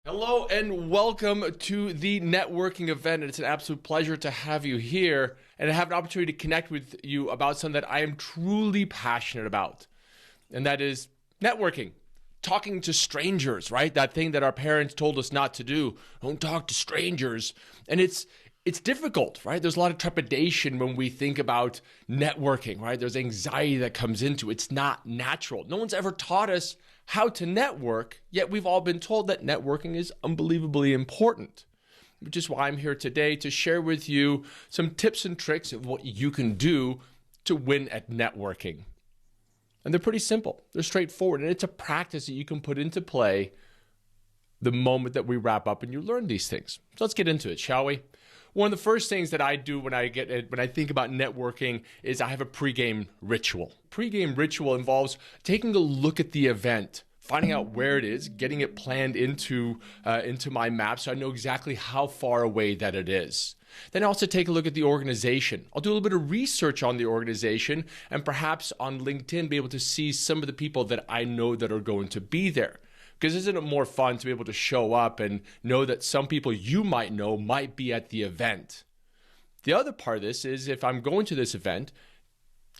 Hello and welcome to the networking event. It's an absolute pleasure to have you here and to have an opportunity to connect with you about something that I am truly passionate about. And that is networking, talking to strangers, right? That thing that our parents told us not to do. Don't talk to strangers. And it's difficult, right? There's a lot of trepidation when we think about networking, right? There's anxiety that comes into it. It's not natural. No one's ever taught us how to network, yet we've all been told that networking is unbelievably important, which is why I'm here today to share with you some tips and tricks of what you can do to win at networking. And they're pretty simple. They're straightforward, and it's a practice that you can put into play the moment that we wrap up and you learn these things. So let's get into it, shall we? One of the first things that I do when I think about networking is I have a pregame ritual. Pregame ritual involves taking a look at the event, finding out where it is, getting it planned into my map so I know exactly how far away that it is. Then I also take a look at the organization. I'll do a little bit of research on the organization and perhaps on LinkedIn be able to see some of the people that I know that are going to be there. Because isn't it more fun to be able to show up and know that some people you might know might be at the event? The other part of this is if I'm going to this event,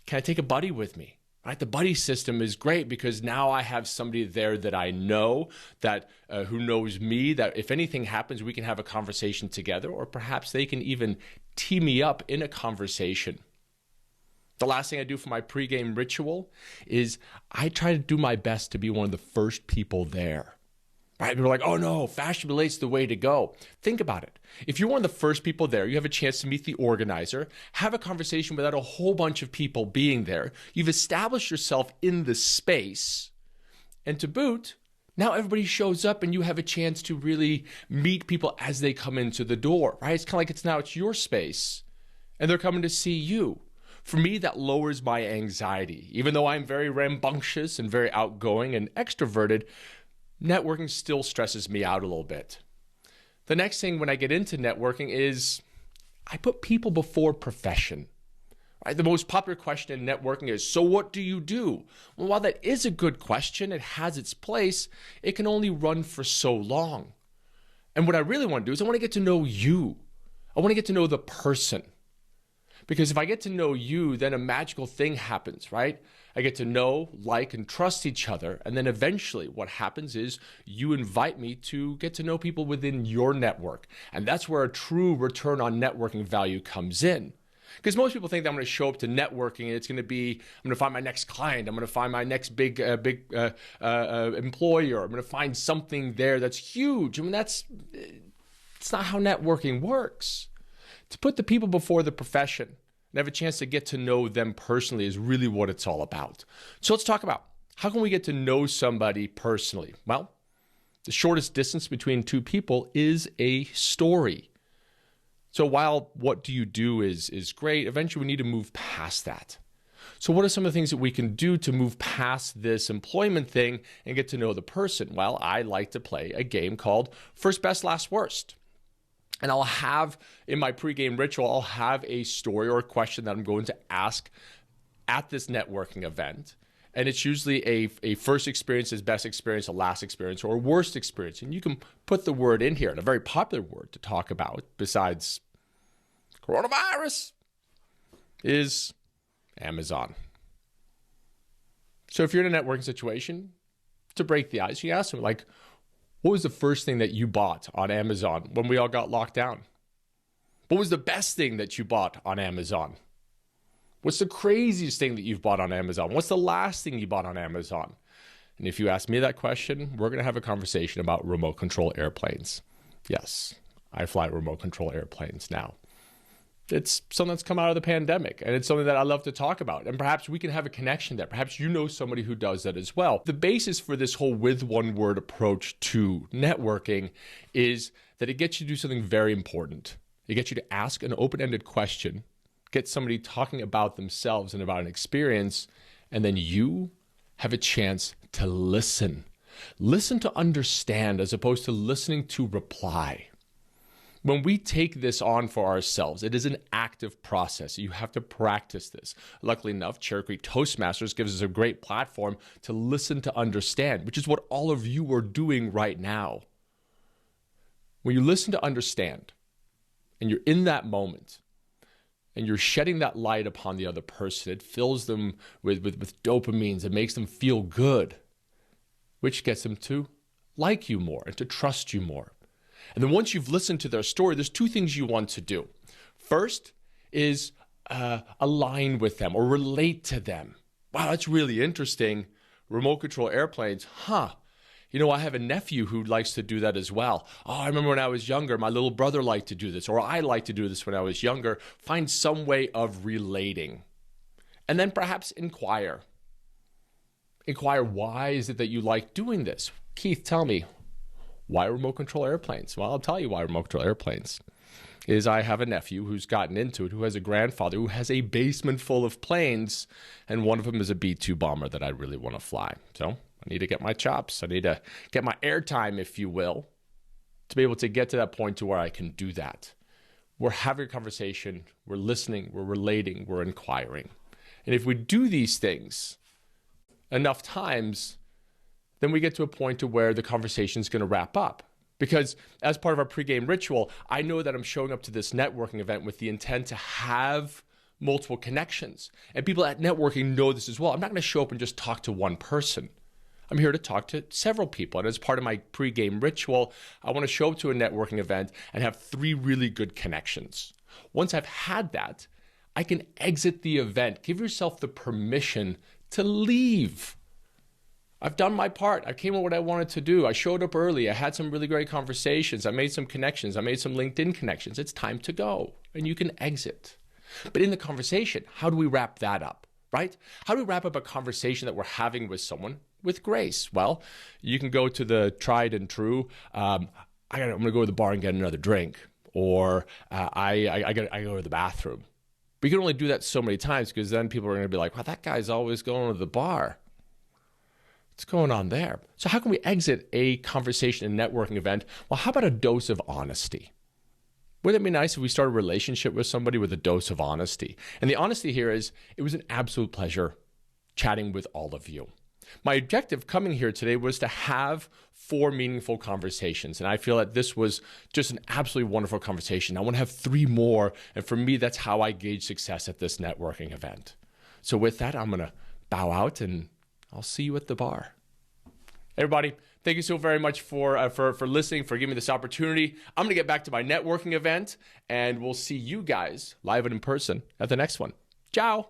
can I take a buddy with me? Right? The buddy system is great because now I have somebody there that I know, that who knows me, that if anything happens, we can have a conversation together, or perhaps they can even tee me up in a conversation. The last thing I do for my pregame ritual is I try to do my best to be one of the first people there. Right? People are like, oh no, fashion relate's the way to go. Think about it. If you're one of the first people there, you have a chance to meet the organizer, have a conversation without a whole bunch of people being there. You've established yourself in the space. And to boot, now everybody shows up and you have a chance to really meet people as they come into the door. Right? It's kind of like it's your space and they're coming to see you. For me, that lowers my anxiety. Even though I'm very rambunctious and very outgoing and extroverted, networking still stresses me out a little bit. The next thing when I get into networking is I put people before profession. Right? The most popular question in networking is, so what do you do? Well, while that is a good question, it has its place, it can only run for so long. And what I really want to do is I want to get to know you. I want to get to know the person. Because if I get to know you, then a magical thing happens, right? I get to know, like, and trust each other. And then eventually what happens is you invite me to get to know people within your network. And that's where a true return on networking value comes in. Because most people think that I'm going to show up to networking and it's going to be, I'm going to find my next client. I'm going to find my next big employer. I'm going to find something there that's huge. I mean, it's not how networking works. To put the people before the profession and have a chance to get to know them personally is really what it's all about. So let's talk about how can we get to know somebody personally? Well, the shortest distance between two people is a story. So while what do you do is great, eventually we need to move past that. So what are some of the things that we can do to move past this employment thing and get to know the person? Well, I like to play a game called First Best, Last Worst. And I'll have, in my pregame ritual, I'll have a story or a question that I'm going to ask at this networking event. And it's usually a first experience is best experience, a last experience, or a worst experience. And you can put the word in here, and a very popular word to talk about besides coronavirus is Amazon. So if you're in a networking situation, to break the ice, you ask them, like, what was the first thing that you bought on Amazon when we all got locked down? What was the best thing that you bought on Amazon? What's the craziest thing that you've bought on Amazon? What's the last thing you bought on Amazon? And if you ask me that question, we're going to have a conversation about remote control airplanes. Yes, I fly remote control airplanes now. It's something that's come out of the pandemic, and it's something that I love to talk about. And perhaps we can have a connection there. Perhaps you know somebody who does that as well. The basis for this whole with one word approach to networking is that it gets you to do something very important. It gets you to ask an open-ended question, get somebody talking about themselves and about an experience, and then you have a chance to listen. Listen to understand as opposed to listening to reply. When we take this on for ourselves, it is an active process. You have to practice this. Luckily enough, Cherry Creek Toastmasters gives us a great platform to listen to understand, which is what all of you are doing right now. When you listen to understand, and you're in that moment, and you're shedding that light upon the other person, it fills them with dopamines. It makes them feel good, which gets them to like you more and to trust you more. And then once you've listened to their story, there's two things you want to do. First is align with them or relate to them. Wow, that's really interesting. Remote control airplanes, huh? You know, I have a nephew who likes to do that as well. Oh, I remember when I was younger, my little brother liked to do this, or I liked to do this when I was younger. Find some way of relating. And then perhaps inquire. Inquire, why is it that you like doing this? Keith, tell me, why remote control airplanes? Well, I'll tell you why remote control airplanes. I have a nephew who's gotten into it, who has a grandfather who has a basement full of planes, and one of them is a B-2 bomber that I really want to fly. So I need to get my chops. I need to get my airtime, if you will, to be able to get to that point to where I can do that. We're having a conversation, we're listening, we're relating, we're inquiring. And if we do these things enough times, then we get to a point to where the conversation is going to wrap up. Because as part of our pregame ritual, I know that I'm showing up to this networking event with the intent to have multiple connections. And people at networking know this as well. I'm not going to show up and just talk to one person. I'm here to talk to several people. And as part of my pregame ritual, I want to show up to a networking event and have 3 really good connections. Once I've had that, I can exit the event. Give yourself the permission to leave. I've done my part. I came with what I wanted to do. I showed up early. I had some really great conversations. I made some connections. I made some LinkedIn connections. It's time to go. And you can exit. But in the conversation, how do we wrap that up, right? How do we wrap up a conversation that we're having with someone with grace? Well, you can go to the tried and true, I'm going to go to the bar and get another drink, or I go to the bathroom. But you can only do that so many times, because then people are going to be like, wow, that guy's always going to the bar. What's going on there? So how can we exit a conversation, a networking event? Well, how about a dose of honesty? Wouldn't it be nice if we started a relationship with somebody with a dose of honesty? And the honesty here is, it was an absolute pleasure chatting with all of you. My objective coming here today was to have 4 meaningful conversations. And I feel that this was just an absolutely wonderful conversation. I want to have 3 more. And for me, that's how I gauge success at this networking event. So with that, I'm going to bow out and I'll see you at the bar. Everybody, thank you so very much for listening, for giving me this opportunity. I'm going to get back to my networking event, and we'll see you guys live and in person at the next one. Ciao.